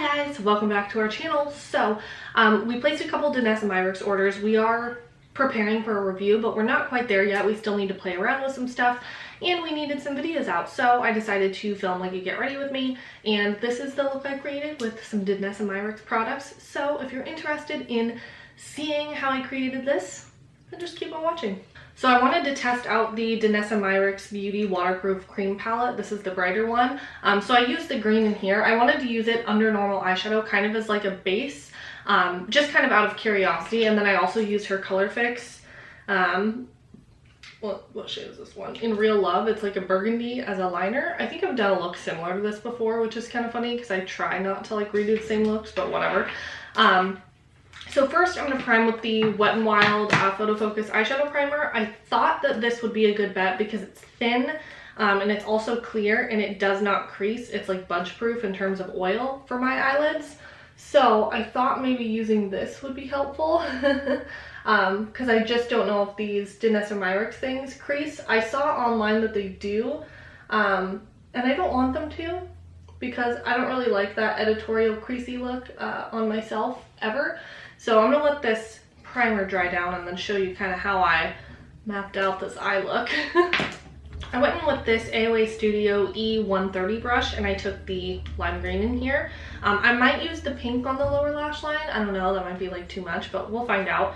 Hi guys, welcome back to our channel. So we placed a couple Danessa Myricks orders. We are preparing for a review, but we're not quite there yet. We still need to play around with some stuff and we needed some videos out. So I decided to film like a get ready with me, and this is the look I created with some Danessa Myricks products. So if you're interested in seeing how I created this, then just keep on watching. So I wanted to test out the Danessa Myricks Beauty Waterproof Cream Palette. This is the brighter one. So I used the green in here. I wanted to use it under normal eyeshadow, kind of as like a base, just kind of out of curiosity. And then I also used her Color Fix. What shade is this one? In Real Love, it's like a burgundy as a liner. I think I've done a look similar to this before, which is kind of funny because I try not to like redo the same looks, but whatever. So first I'm going to prime with the Wet n Wild Photo Focus Eyeshadow Primer. I thought that this would be a good bet because it's thin and it's also clear and it does not crease. It's like budge proof in terms of oil for my eyelids. So I thought maybe using this would be helpful because I just don't know if these Danessa Myricks things crease. I saw online that they do and I don't want them to because I don't really like that editorial creasy look on myself ever. So I'm gonna let this primer dry down and then show you kind of how I mapped out this eye look. I went in with this AOA Studio E130 brush and I took the lime green in here. I might use the pink on the lower lash line. I don't know, that might be like too much, but we'll find out.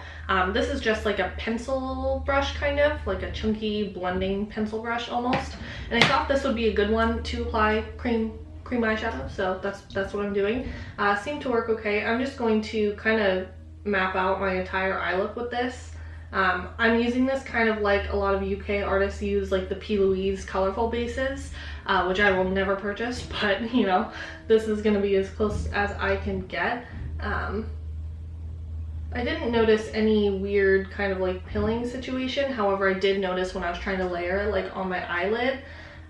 This is just like a pencil brush, kind of like a chunky blending pencil brush almost. And I thought this would be a good one to apply cream eyeshadow, so that's what I'm doing. Seemed to work okay. I'm just going to kind of map out my entire eye look with this. I'm using this kind of like a lot of UK artists use, like the P. Louise colorful bases, which I will never purchase, but you know, this is going to be as close as I can get. I didn't notice any weird kind of like pilling situation. However, I did notice when I was trying to layer it like on my eyelid,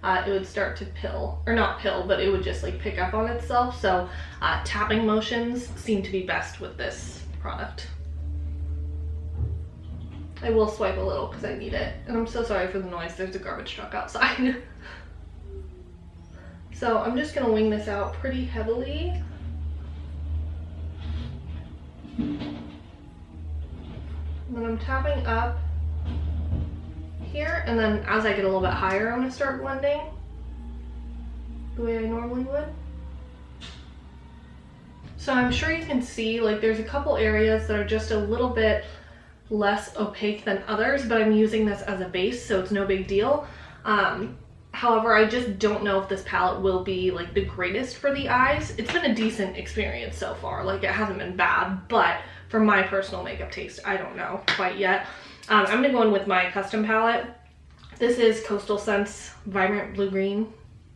it would start to pill, or not pill, but it would just like pick up on itself. So tapping motions seem to be best with this product. I will swipe a little because I need it. And I'm so sorry for the noise. There's a garbage truck outside. So I'm just going to wing this out pretty heavily. And then I'm tapping up here, and then as I get a little bit higher, I'm going to start blending the way I normally would. So I'm sure you can see like there's a couple areas that are just a little bit less opaque than others, but I'm using this as a base, so it's no big deal. However, I just don't know if this palette will be like the greatest for the eyes. It's been a decent experience so far, like it hasn't been bad, but for my personal makeup taste, I don't know quite yet. I'm gonna go in with my custom palette. This is Coastal Scents Vibrant Blue Green,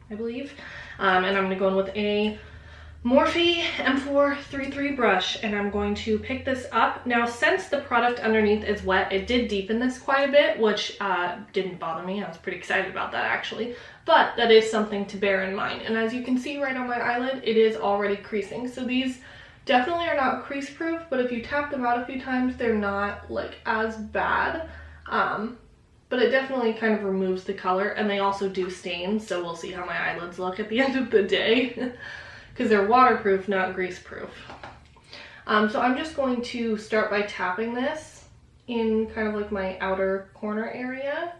I believe. And I'm gonna go in with a Morphe M433 brush, and I'm going to pick this up. Now, since the product underneath is wet, it did deepen this quite a bit, which didn't bother me. I was pretty excited about that actually, but that is something to bear in mind. And as you can see right on my eyelid, it is already creasing. So these definitely are not crease proof, but if you tap them out a few times, they're not like as bad. But it definitely kind of removes the color, and they also do stain, so we'll see how my eyelids look at the end of the day. Because they're waterproof, not grease proof. So I'm just going to start by tapping this in kind of like my outer corner area.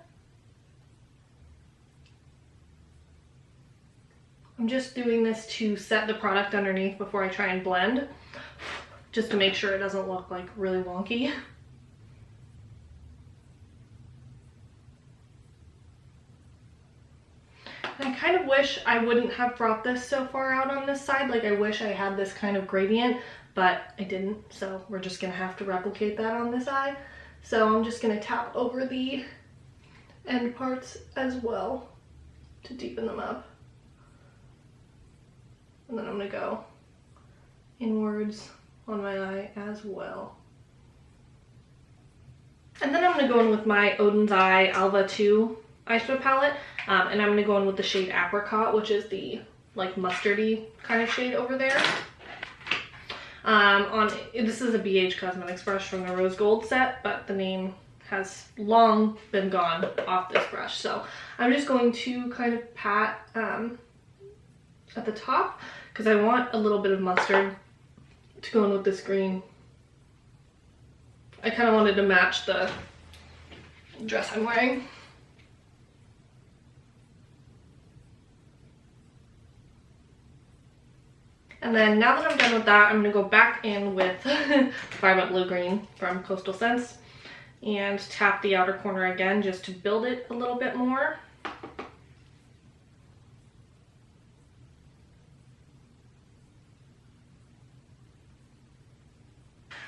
I'm just doing this to set the product underneath before I try and blend, just to make sure it doesn't look like really wonky. I kind of wish I wouldn't have brought this so far out on this side. Like I wish I had this kind of gradient, but I didn't. So we're just gonna have to replicate that on this eye. So I'm just gonna tap over the end parts as well to deepen them up. And then I'm gonna go inwards on my eye as well. And then I'm gonna go in with my Odin's Eye Alva 2 eyeshadow palette, and I'm going to go in with the shade Apricot, which is the like mustardy kind of shade over there. This is a BH Cosmetics brush from the Rose Gold set, but the name has long been gone off this brush. So I'm just going to kind of pat at the top, because I want a little bit of mustard to go in with this green. I kind of wanted to match the dress I'm wearing. And then now that I'm done with that, I'm going to go back in with Vibrant Blue Green from Coastal Scents and tap the outer corner again just to build it a little bit more.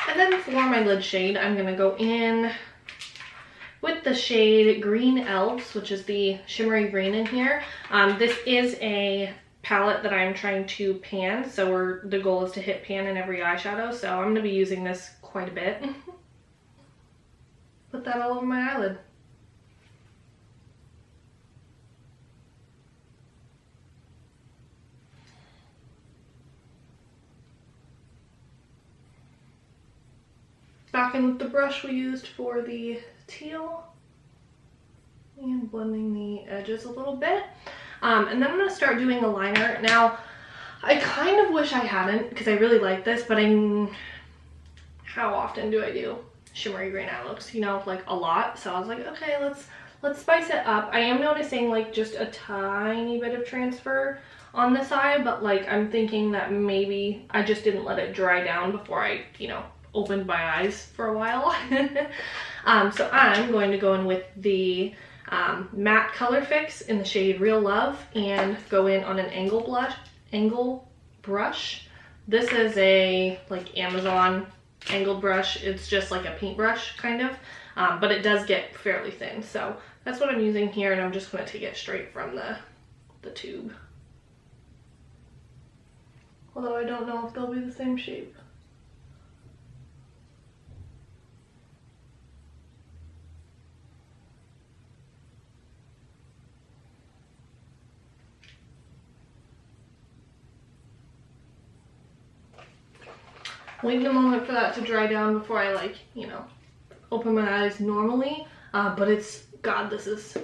And then for my lid shade, I'm going to go in with the shade Green Elves, which is the shimmery green in here. This is a palette that I'm trying to pan, so the goal is to hit pan in every eyeshadow, so I'm going to be using this quite a bit. Put that all over my eyelid. Back in with the brush we used for the teal and blending the edges a little bit. And then I'm going to start doing a liner. Now, I kind of wish I hadn't because I really like this, but how often do I do shimmery green eye looks? You know, like a lot. So I was like, okay, let's spice it up. I am noticing like just a tiny bit of transfer on this eye, but like I'm thinking that maybe I just didn't let it dry down before I, you know, opened my eyes for a while. So I'm going to go in with the matte color fix in the shade Real Love and go in on an angle brush. This is a like Amazon angled brush. It's just like a paintbrush kind of, but it does get fairly thin. So that's what I'm using here, and I'm just going to take it straight from the tube. Although I don't know if they'll be the same shape. Waiting a moment for that to dry down before I, like, you know, open my eyes normally. But it's, God, this is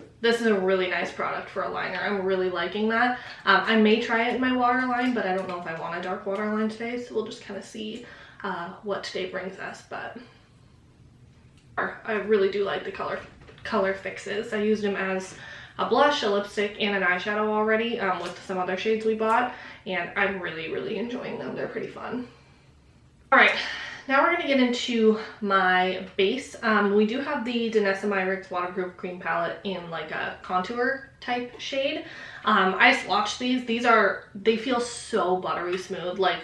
a really nice product for a liner. I'm really liking that. I may try it in my waterline, but I don't know if I want a dark waterline today, so we'll just kind of see what today brings us. But I really do like the color fixes. I used them as a blush, a lipstick, and an eyeshadow already with some other shades we bought, and I'm really, really enjoying them. They're pretty fun. All right, now we're gonna get into my base. We do have the Danessa Myricks Waterproof Cream Palette in like a contour type shade. I swatched these. They feel so buttery smooth. Like,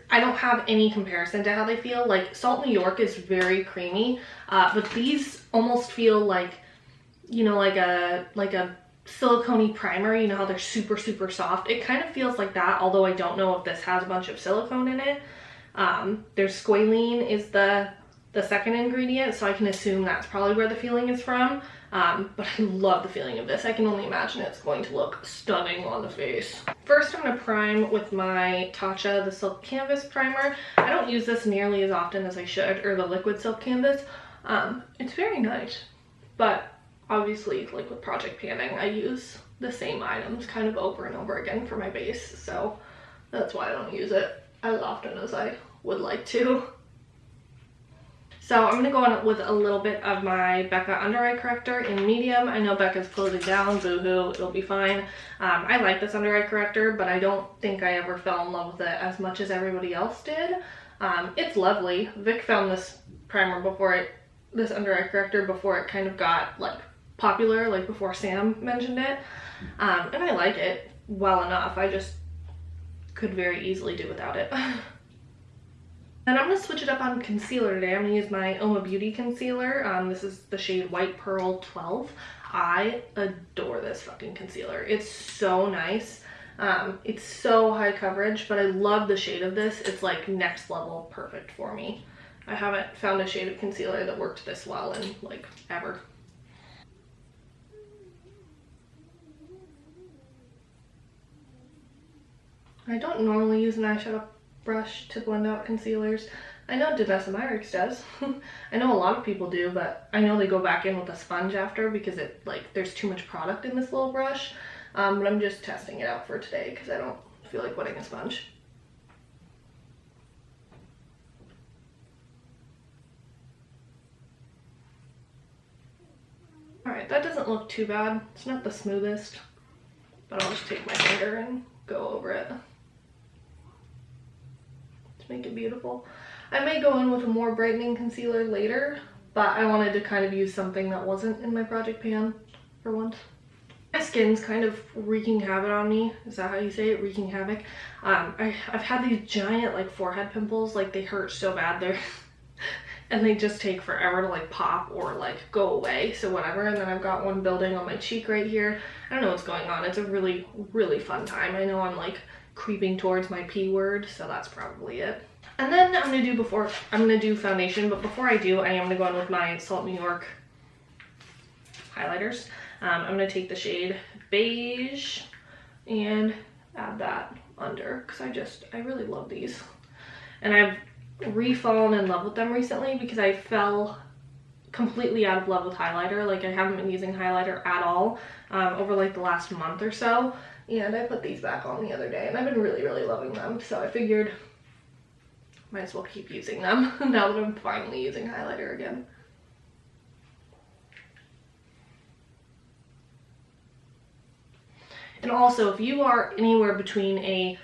I don't have any comparison to how they feel. Like, Salt New York is very creamy, but these almost feel like, you know, like a silicone primer. You know how they're super, super soft? It kind of feels like that, although I don't know if this has a bunch of silicone in it. There's squalene is the second ingredient, so I can assume that's probably where the feeling is from. But I love the feeling of this. I can only imagine it's going to look stunning on the face. First, I'm going to prime with my Tatcha, the Silk Canvas Primer. I don't use this nearly as often as I should, or the Liquid Silk Canvas. It's very nice, but obviously, like with project panning, I use the same items kind of over and over again for my base, so that's why I don't use it as often as I would like to. So I'm going to go on with a little bit of my Becca Under Eye Corrector in medium. I know Becca's closing down, boo-hoo, it'll be fine. I like this under eye corrector, but I don't think I ever fell in love with it as much as everybody else did. It's lovely. Vic found this primer this under eye corrector before it kind of got like popular, like before Sam mentioned it. And I like it well enough. I just could very easily do without it. And I'm going to switch it up on concealer today. I'm going to use my Oma Beauty concealer. This is the shade White Pearl 12. I adore this fucking concealer. It's so nice. It's so high coverage, but I love the shade of this. It's like next level perfect for me. I haven't found a shade of concealer that worked this well in like ever. I don't normally use an eyeshadow brush to blend out concealers. I know Danessa Myricks does. I know a lot of people do, but I know they go back in with a sponge after because there's too much product in this little brush. But I'm just testing it out for today because I don't feel like wetting a sponge. right, that doesn't look too bad. It's not the smoothest, but I'll just take my finger and go over it to make it beautiful. I may go in with a more brightening concealer later, but I wanted to kind of use something that wasn't in my project pan for once. My skin's kind of wreaking havoc on me. Is that how you say it? Wreaking havoc. I've had these giant like forehead pimples, like they hurt so bad there. And they just take forever to like pop or like go away, so whatever. And then I've got one building on my cheek right here. I don't know what's going on. It's a really, really fun time. I know I'm like creeping towards my P word, so that's probably it. And then I'm gonna do foundation, but before I do, I am gonna go in with my Salt New York highlighters. I'm gonna take the shade Beige and add that under, because I really love these. And I've re-fallen in love with them recently because I fell completely out of love with highlighter. Like I haven't been using highlighter at all over like the last month or so. And I put these back on the other day and I've been really, really loving them. So I figured might as well keep using them now that I'm finally using highlighter again. And also, if you are anywhere between a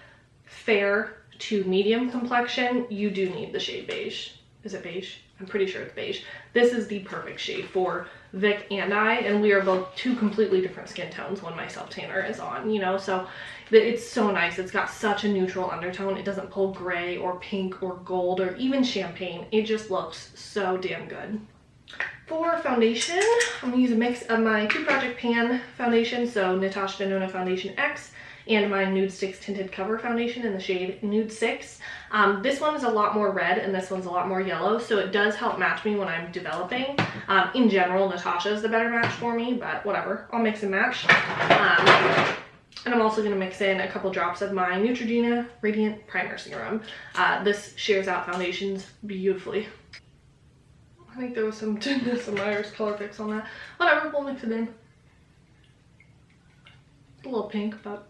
fair to medium complexion, you do need the shade Beige. Is it Beige? I'm pretty sure it's Beige. This is the perfect shade for Vic and I, and we are both two completely different skin tones when my self tanner is on, you know, so it's so nice. It's got such a neutral undertone. It doesn't pull gray or pink or gold or even champagne. It just looks so damn good. For foundation, I'm gonna use a mix of my Two Project Pan foundation, so Natasha Denona Foundation X, and my Nude 6 Tinted Cover Foundation in the shade Nude 6. This one is a lot more red and this one's a lot more yellow, so it does help match me when I'm developing. In general, Natasha is the better match for me, but whatever, I'll mix and match. And I'm also gonna mix in a couple drops of my Neutrogena Radiant Primer Serum. This shears out foundations beautifully. I think there was some Danessa Myricks color fix on that. Whatever, we'll mix it in. A little pink, but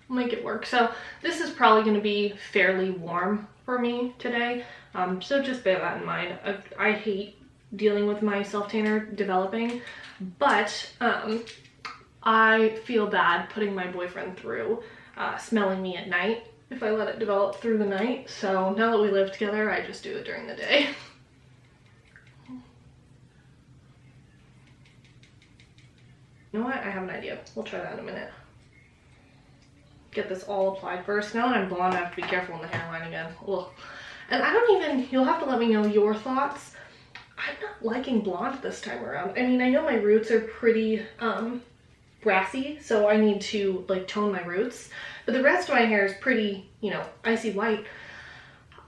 we'll make it work. So this is probably going to be fairly warm for me today. So just bear that in mind. I hate dealing with my self-tanner developing, but I feel bad putting my boyfriend through smelling me at night if I let it develop through the night. So now that we live together, I just do it during the day. You know what? I have an idea. We'll try that in a minute. Get this all applied first. Now that I'm blonde, I have to be careful in the hairline again. Ugh. And I don't even, you'll have to let me know your thoughts. I'm not liking blonde this time around. I mean, I know my roots are pretty brassy, so I need to like tone my roots. But the rest of my hair is pretty, you know, icy white.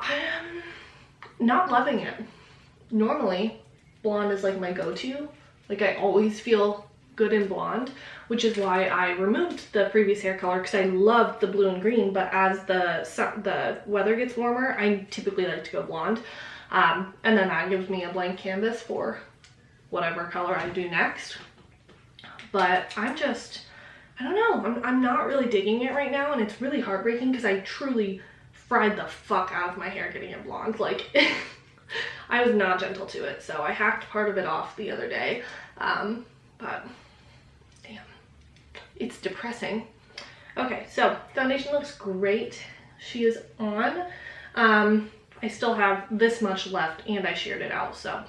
I am not loving it. Normally, blonde is like my go-to. Like I always feel good in blonde, which is why I removed the previous hair color, because I loved the blue and green, but as the weather gets warmer, I typically like to go blonde. And then that gives me a blank canvas for whatever color I do next. But I don't know, I'm not really digging it right now, and it's really heartbreaking because I truly fried the fuck out of my hair getting it blonde. Like, I was not gentle to it, so I hacked part of it off the other day. But damn, it's depressing. Okay, so foundation looks great. She is on. I still have this much left and I sheared it out, so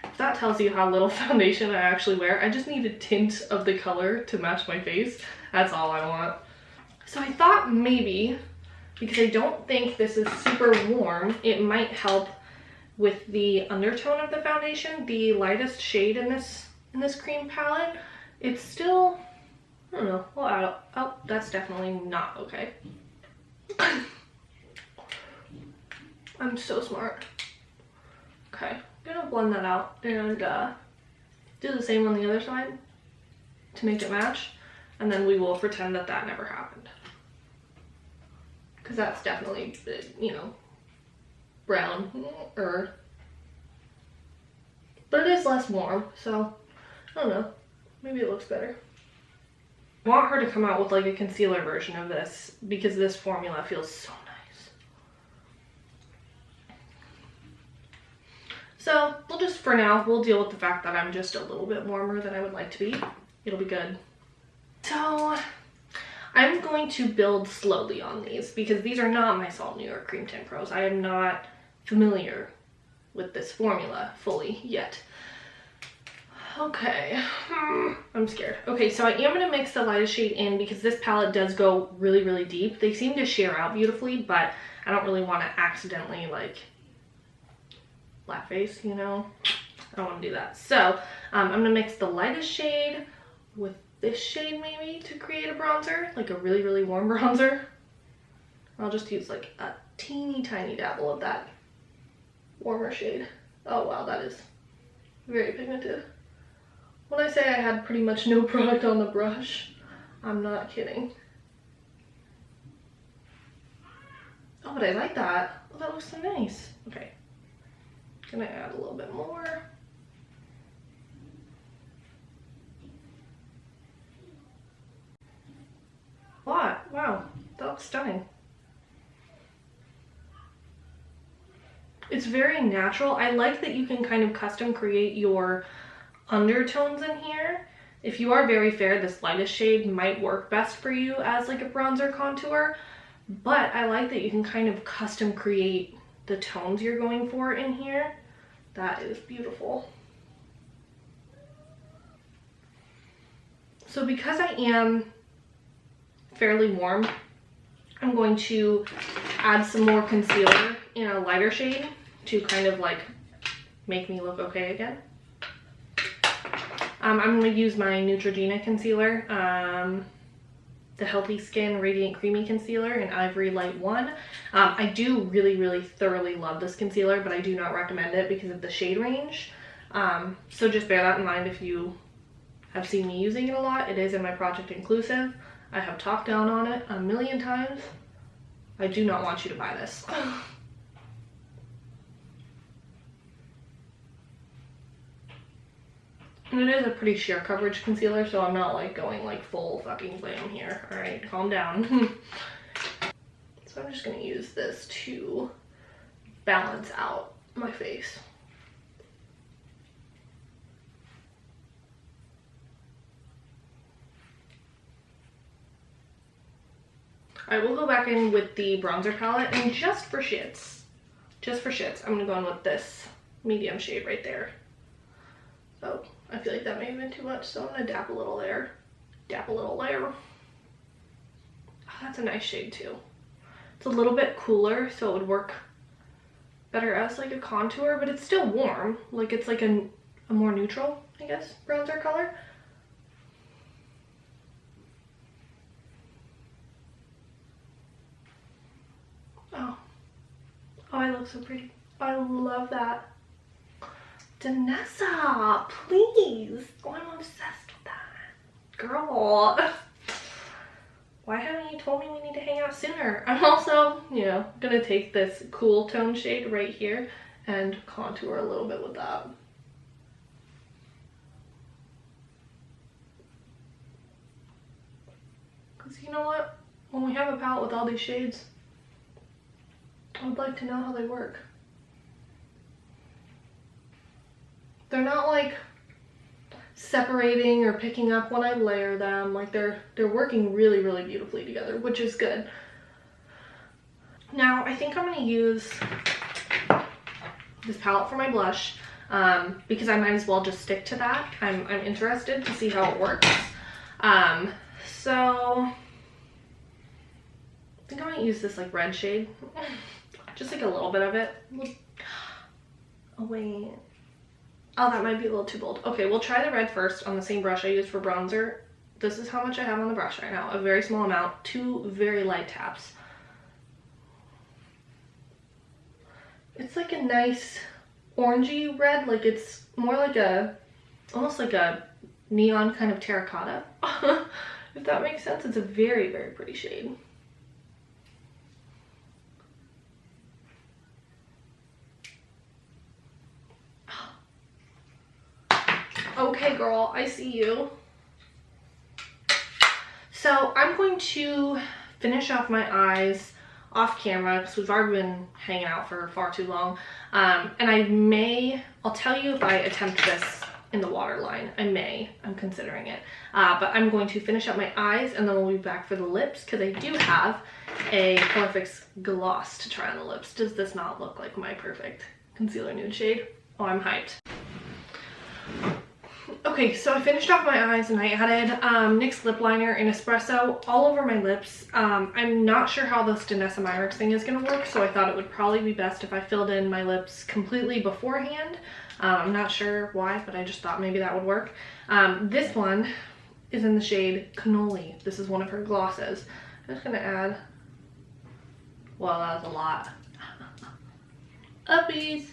if that tells you how little foundation I actually wear, I just need a tint of the color to match my face. That's all I want. So I thought maybe, because I don't think this is super warm, it might help with the undertone of the foundation. The lightest shade in this cream palette, it's still, I don't know, well, oh, that's definitely not okay. I'm so smart. Okay, I'm gonna blend that out and do the same on the other side to make it match, and then we will pretend that that never happened. Because that's definitely, you know, brown, but it is less warm, so I don't know, maybe it looks better. I want her to come out with like a concealer version of this because this formula feels so nice. So we'll just, for now, we'll deal with the fact that I'm just a little bit warmer than I would like to be. It'll be good. So I'm going to build slowly on these because these are not my Salt New York Cream Tint Pros. I am not familiar with this formula fully yet. Okay, I'm scared. Okay, so I am going to mix the lightest shade in because this palette does go really, really deep. They seem to share out beautifully, but I don't really want to accidentally, like, flat face, you know? I don't want to do that. So I'm going to mix the lightest shade with this shade maybe to create a bronzer, like a really, really warm bronzer. I'll just use like a teeny tiny dabble of that warmer shade. Oh wow, that is very pigmented. When I say I had pretty much no product on the brush, I'm not kidding. Oh, but I like that. Oh, that looks so nice. Okay, gonna add a little bit more. Wow, that looks stunning. It's very natural. I like that you can kind of custom create your undertones in here. If you are very fair, this lightest shade might work best for you as like a bronzer contour, but I like that you can kind of custom create the tones you're going for in here. That is beautiful. So because I am fairly warm, I'm going to add some more concealer in a lighter shade to kind of like make me look okay again. I'm going to use my Neutrogena concealer, the Healthy Skin Radiant Creamy Concealer in Ivory Light 1. I do really, really thoroughly love this concealer, but I do not recommend it because of the shade range. So just bear that in mind if you have seen me using it a lot. It is in my Project Inclusive. I have talked down on it a million times. I do not want you to buy this. And it is a pretty sheer coverage concealer, so I'm not like going like full fucking glam here. All right, calm down. So I'm just gonna use this to balance out my face. I will go back in with the bronzer palette, and just for shits, I'm gonna go in with this medium shade right there. Oh, I feel like that may have been too much, so I'm gonna dap a little there. Dap a little there. Oh, that's a nice shade too. It's a little bit cooler, so it would work better as like a contour, but it's still warm. Like it's like a more neutral, I guess, bronzer color. Oh, I look so pretty. I love that. Danessa, please. Oh, I'm obsessed with that. Girl. Why haven't you told me we need to hang out sooner? I'm also, you know, gonna take this cool tone shade right here and contour a little bit with that. Because you know what? When we have a palette with all these shades, I would like to know how they work. They're not like separating or picking up when I layer them. Like they're working really, really beautifully together, which is good. Now I think I'm gonna use this palette for my blush because I might as well just stick to that. I'm interested to see how it works. So I think I might use this like red shade, just like a little bit of it. Oh wait. Oh, that might be a little too bold. Okay, we'll try the red first on the same brush I used for bronzer. This is how much I have on the brush right now. A very small amount, 2 very light taps. It's like a nice orangey red, like it's more like a, almost like a neon kind of terracotta. If that makes sense. It's a very, very pretty shade. Okay, girl, I see you. So I'm going to finish off my eyes off camera because we've already been hanging out for far too long. And I'll tell you if I attempt this in the waterline. I'm considering it. But I'm going to finish up my eyes and then we'll be back for the lips because I do have a Colorfix gloss to try on the lips. Does this not look like my perfect concealer nude shade? Oh, I'm hyped. Okay, so I finished off my eyes and I added NYX lip liner in Espresso all over my lips. I'm not sure how this Danessa Myricks thing is going to work, so I thought it would probably be best if I filled in my lips completely beforehand. I'm not sure why, but I just thought maybe that would work. This one is in the shade Cannoli. This is one of her glosses. I'm just going to add, well, that was a lot. Uppies!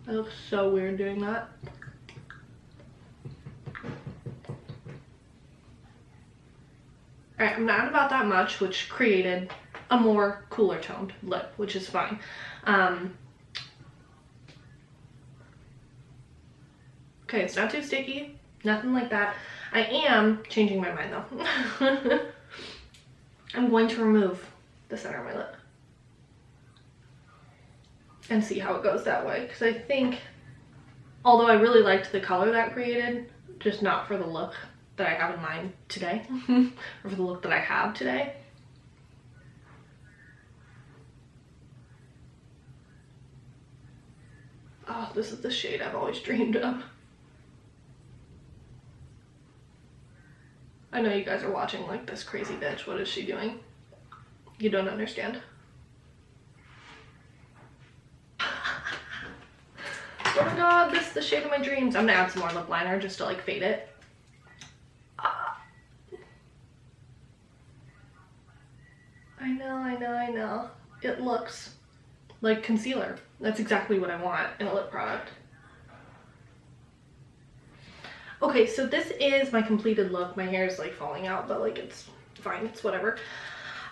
It looks so weird doing that. Alright, I'm not about that much, which created a more cooler toned lip, which is fine. Okay, it's not too sticky, nothing like that. I am changing my mind though. I'm going to remove the center of my lip and see how it goes that way, because I think, although I really liked the color that created, just not for the look that I have in mind today, or for the look that I have today. Oh, this is the shade I've always dreamed of. I know you guys are watching like, this crazy bitch, what is she doing? You don't understand. Oh my god, this is the shade of my dreams. I'm gonna add some more lip liner just to like fade it. I know. It looks like concealer. That's exactly what I want in a lip product. Okay, so this is my completed look. My hair is like falling out, but like it's fine, it's whatever.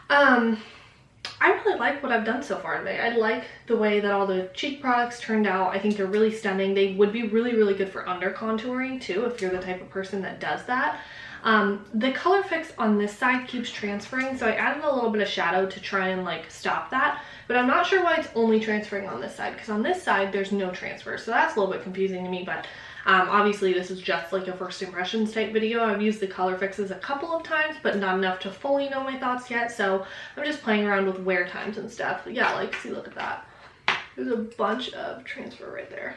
I really like what I've done so far today. I like the way that all the cheek products turned out. I think they're really stunning. They would be really, really good for under contouring too, if you're the type of person that does that. The color fix on this side keeps transferring, so I added a little bit of shadow to try and like stop that, but I'm not sure why it's only transferring on this side, because on this side there's no transfer, so that's a little bit confusing to me. But obviously this is just like a first impressions type video. I've used the color fixes a couple of times, but not enough to fully know my thoughts yet, so I'm just playing around with wear times and stuff. But yeah, like, see, look at that. There's a bunch of transfer right there.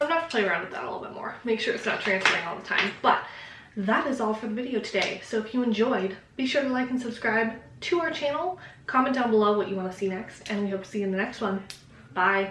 I'm gonna have to play around with that a little bit more, make sure it's not transferring all the time. But that is all for the video today. So if you enjoyed, be sure to like and subscribe to our channel, comment down below what you want to see next, and we hope to see you in the next one. Bye.